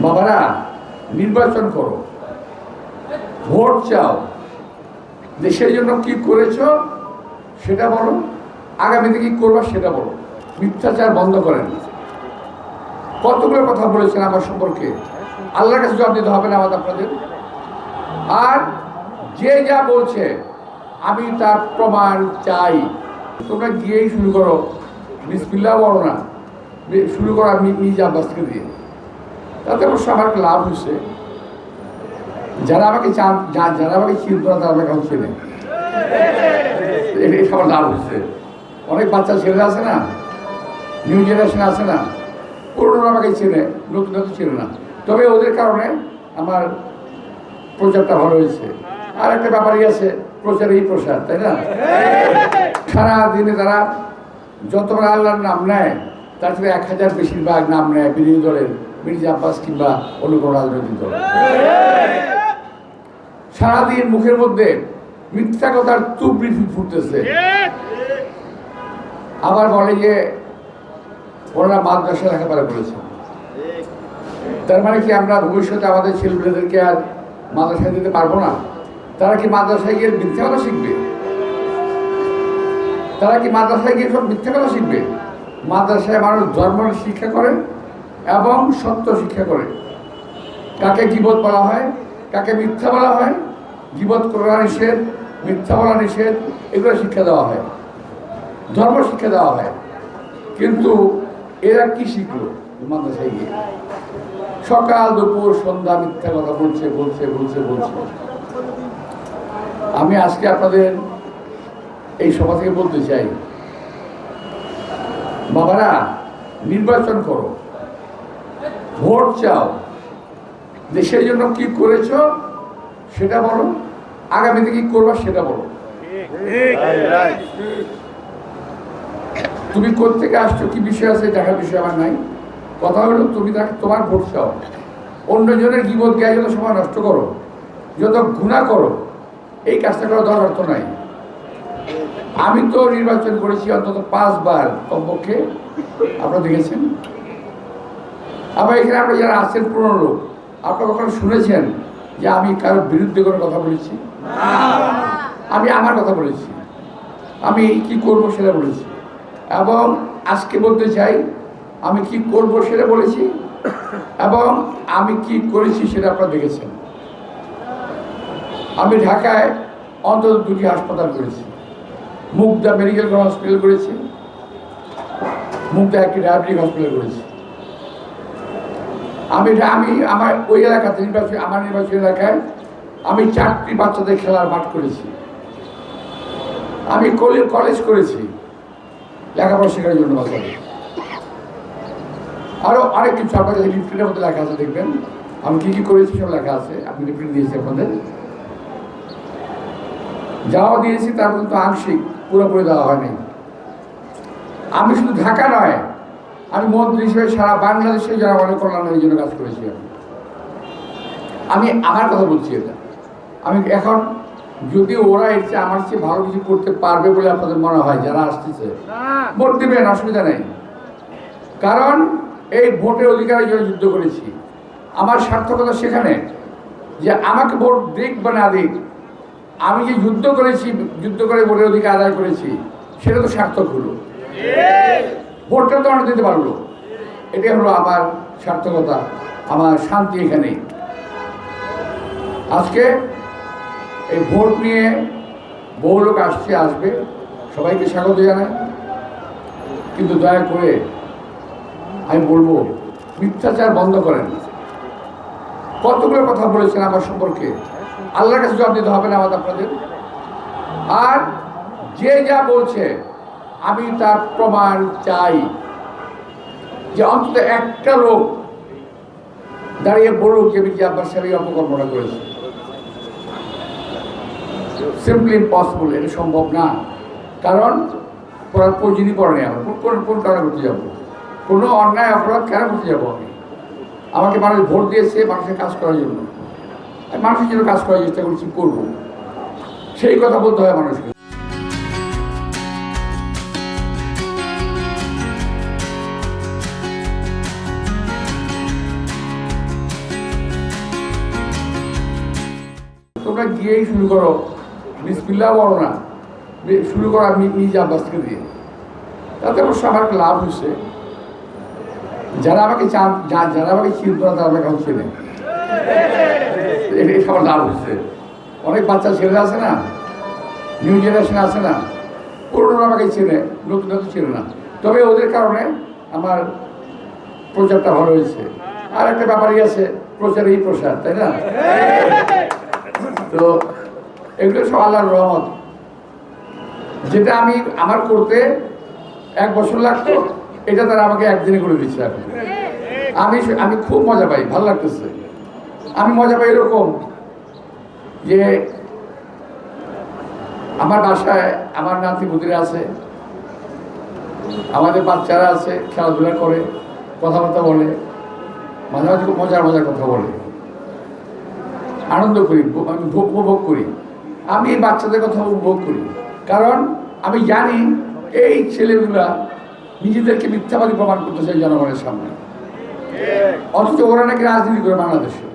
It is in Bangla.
বাবারা, নির্বাচন করো, ভোট চাও, দেশের জন্য কি করেছো সেটা বলো, আগামীতে কি করবা সেটা বলো। মিথ্যাচার বন্ধ করেন। কতগুলো কথা বলেছেন আমার সম্পর্কে, আল্লাহর কাছে জবাব দিতে হবে না আমাদের আপনাদের। আর যে যা বলছে আমি তার প্রমাণ চাই। তোমরা গিয়েই শুরু করো, বিসমিল্লাহ বলো না, শুরু করো আমি নিজে আব্বাসকে দিয়ে। তাতে অবশ্য আমার লাভ হচ্ছে, যারা আমাকে চান, যারা আমাকে চিনত না তারা আমাকে এখন চেনে, এটা আমার লাভ হচ্ছে। অনেক বাচ্চা ছেলেরা আছে না, নিউ জেনারেশন আছে না, পুরোনো আমাকে চেনে, নতুন নতুন চেনে না। তবে ওদের কারণে আমার প্রচারটা ভালো হয়েছে। আর একটা ব্যাপারই আছে, প্রচারেই প্রসার, তাই না? সারাদিনে তারা যতবার আল্লাহর নাম নেয় তার থেকে 1000 বেশিরভাগ নাম নেয় বিরোধী দলের, মির্জা আব্বাস কিংবা অন্য কোনো রাজনৈতিক দল। সারাদিন মুখের মধ্যে মিথ্যা কথার তুবড়ি ফুটতেছে। আবার বলে যে ওনারা মাদ্রাসা লেখাপড়া করেছে। তার মানে কি আমরা ভবিষ্যতে আমাদের ছেলেমেয়েদেরকে আর মাদ্রাসায় দিতে পারবো না? তারা কি মাদ্রাসায় গিয়ে মিথ্যা কথা শিখবে? তারা কি মাদ্রাসায় গিয়ে সব মিথ্যা কথা শিখবে? মাদ্রাসায় মানুষ ধর্ম শিক্ষা করে এবং সত্য শিক্ষা করে। কাকে গীবত বলা হয়, কাকে মিথ্যা বলা হয়, গীবত করা নিষেধ, মিথ্যা বলা নিষেধ, এগুলো শিক্ষা দেওয়া হয়, ধর্ম শিক্ষা দেওয়া হয়। কিন্তু এরা কি শিখলো মাদ্রাসায় গিয়ে? সকাল দুপুর সন্ধ্যা মিথ্যা কথা বলছে বলছে বলছে বলছে। আমি আজকে আপনাদের এই সভা থেকে বলতে চাই, বাবারা, নির্বাচন করো, ভোট চাও, দেশের জন্য কি করেছো সেটা বলো, আগামীতে কি করবা সেটা বলো। তুমি কোত্থেকে আসছো, কি বিষয় আছে দেখার বিষয় আমার নাই। কথা হলো তুমি তাকে তোমার ভোট চাও। অন্যজনের গীবত গায়ে যত সময় নষ্ট করো, যত গুনাহ করো, এই কাজটা করার দরকার তো নাই। আমি তো নির্বাচন করেছি অন্তত 5 বার কমপক্ষে, আপনারা দেখেছেন। আবার এখানে আপনারা যারা আছেন 15 লোক, আপনারা কখনো শুনেছেন যে আমি কারোর বিরুদ্ধে কোনো কথা বলেছি? আমি আমার কথা বলেছি, আমি কি করব সেটা বলেছি। এবং আজকে বলতে চাই, আমি কি করব সেটা বলেছি এবং আমি কি করেছি সেটা আপনারা দেখেছেন। আমি ঢাকায় অন্তত 2টি হাসপাতাল করেছি। মুগদা মেডিকেল হসপিটাল করেছি, মুগদা একটি ডায়াবেটিক হসপিটাল করেছি। আমি আমার ওই এলাকাতে আমার নির্বাচনী এলাকায় আমি 4টি বাচ্চাদের খেলার মাঠ করেছি। আমি কলেজ করেছি লেখাপড়া শেখার জন্য বাচ্চাদের। আরও অনেক কিছু আপনার কাছে লিফলেটের মধ্যে লেখা আছে, দেখবেন আমি কি কি করেছি সব লেখা আছে। আপনি লিফলেট দিয়েছি আপনাদের, যাওয়া দিয়েছি, তার কিন্তু আংশিক, পুরোপুরি দেওয়া হয়নি। আমি শুধু ঢাকা নয়, আমি মন্ত্রী হিসেবে সারা বাংলাদেশে যারা অনেক কল্যাণের জন্য কাজ করেছি। আমি আমার কথা বলছি এটা। আমি এখন যদি ওরা এর চেয়ে আমার চেয়ে ভালো কিছু করতে পারবে বলে আপনাদের মনে হয়, যারা আসতেছে ভোট দেবেন, অসুবিধা নেই। কারণ এই ভোটের অধিকারের জন্য যুদ্ধ করেছি। আমার সার্থকতা সেখানে যে আমাকে ভোট দিক বা না দিক, আমি যে যুদ্ধ করেছি, যুদ্ধ করে ভোটের অধিকার আদায় করেছি, সেটা তো সার্থক হলো। ভোটটা তো আমরা দিতে পারলো, এটাই হলো আমার সার্থকতা, আমার শান্তি এখানেই। আজকে এই ভোট নিয়ে বহু লোক আসবে, সবাইকে স্বাগত জানাই। কিন্তু দয়া করে আমি বলবো, মিথ্যাচার বন্ধ করেন। কতগুলো কথা বলেছেন আমার সম্পর্কে, আল্লাহর কাছে জবাব দিতে হবে না আমাদের আপনাদের। আর যে যা বলছে আমি তার প্রমাণ চাই। যে অন্তত একটা লোক দাঁড়িয়ে বলুক যে মির্জা আব্বাস সাহেব এই অপকর্মটা করেছে। সিম্পলি ইম্পসিবল, এটা সম্ভব না। কারণ পড়ার প্রয়োজনই পড়ে নেই। আমার কোন কারণে করতে যাবো? কোনো অন্যায় অপরাধ কেন করতে যাবো আমি? আমাকে মানুষ ভোট দিয়েছে মানুষের কাজ করার জন্য, আমি মানুষের জন্য কাজ করার চেষ্টা করছি, করবো। সেই কথা বলতে হয় মানুষকে। প্রথমে দিয়েই শুরু করো, বিসমিল্লাহ বলো না, শুরু করো আমি নিজে আব্বাসকে দিয়ে। তাতে অবশ্য আমার লাভ হচ্ছে, যারা আমাকে যারা আমাকে চিনত না তারা আমাকে এখন চেনে, এটা আমার লাভ হচ্ছে। অনেক বাচ্চা ছেলেরা আছে না, নিউ জেনারেশন আছে না, পুরোনো আমাকে চেনে, নতুন নতুন চেনে না। তবে ওদের কারণে আমার প্রচারটা ভালো হয়েছে। আর একটা ব্যাপারই আছে, প্রচারেই প্রসার, তাই না? তো এগুলো সব আল্লাহর রহমত। যেটা আমি আমার করতে 1 বছর লাগতো, এটা তারা আমাকে একদিনে করে দিচ্ছে এখন। আমি খুব মজা পাই, ভালো লাগতেছে। আমি মজা পাই এরকম যে আমার বাসায় আমার নাতি পুতিরা আছে, আমাদের বাচ্চারা আছে, খেলাধুলা করে, কথাবার্তা বলে, মাঝে মাঝে খুব মজার মজার কথা বলে, আনন্দ করি, আমি উপভোগ করি। আমি এই বাচ্চাদের কথা উপভোগ করি, কারণ আমি জানি এই ছেলেগুলা নিজেদেরকে মিথ্যাবাদী প্রমাণ করতে চাই জনগণের সামনে, অথচ ওরা নাকি রাজনীতি করে বাংলাদেশে।